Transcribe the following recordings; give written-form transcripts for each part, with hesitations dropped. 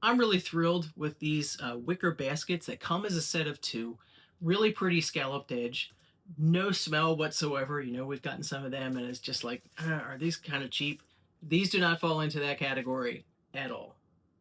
I'm really thrilled with these wicker baskets that come as a set of two. Really pretty scalloped edge, no smell whatsoever. You know, we've gotten some of them and it's just like, are these kind of cheap? These do not fall into that category at all.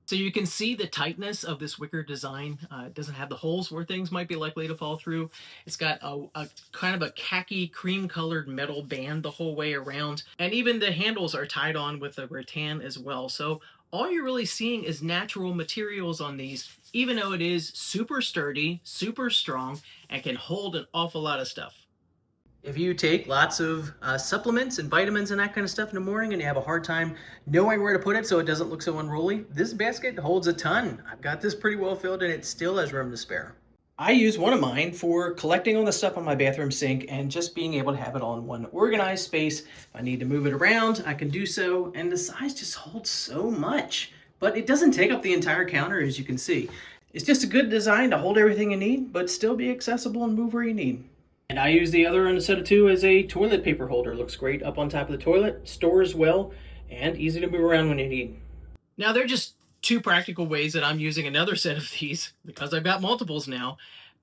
So you can see the tightness of this wicker design. It doesn't have the holes where things might be likely to fall through. It's got a kind of a khaki cream colored metal band the whole way around. And even the handles are tied on with a rattan as well. So all you're really seeing is natural materials on these, even though it is super sturdy, super strong, and can hold an awful lot of stuff. If you take lots of supplements and vitamins and that kind of stuff in the morning and you have a hard time knowing where to put it so it doesn't look so unruly, this basket holds a ton. I've got this pretty well filled and it still has room to spare. I use one of mine for collecting all the stuff on my bathroom sink and just being able to have it all in one organized space. If I need to move it around, I can do so, and the size just holds so much. But it doesn't take up the entire counter, as you can see. It's just a good design to hold everything you need, but still be accessible and move where you need. And I use the other on the set of two as a toilet paper holder. Looks great up on top of the toilet, stores well, and easy to move around when you need. Now they're just two practical ways that I'm using another set of these because I've got multiples now,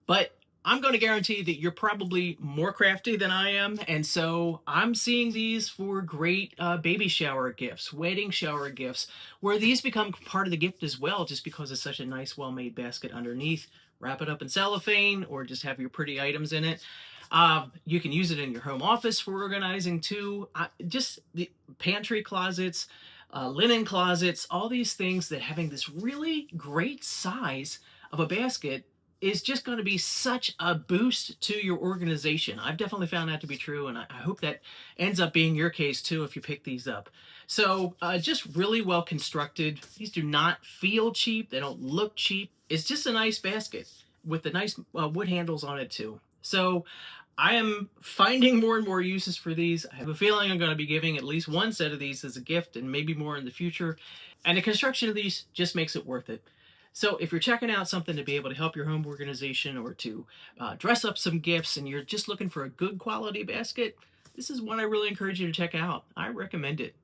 but I'm going to guarantee that you're probably more crafty than I am, and so I'm seeing these for great baby shower gifts, wedding shower gifts, where these become part of the gift as well, just because it's such a nice, well-made basket underneath. Wrap it up in cellophane, or just have your pretty items in it. You can use it in your home office for organizing too. Just the pantry closets, linen closets, all these things that having this really great size of a basket is just going to be such a boost to your organization. I've definitely found that to be true, and I hope that ends up being your case too if you pick these up. So just really well constructed. These do not feel cheap. They don't look cheap. It's just a nice basket with the nice wood handles on it too. So I am finding more and more uses for these. I have a feeling I'm going to be giving at least one set of these as a gift and maybe more in the future. And the construction of these just makes it worth it. So if you're checking out something to be able to help your home organization or to dress up some gifts and you're just looking for a good quality basket, this is one I really encourage you to check out. I recommend it.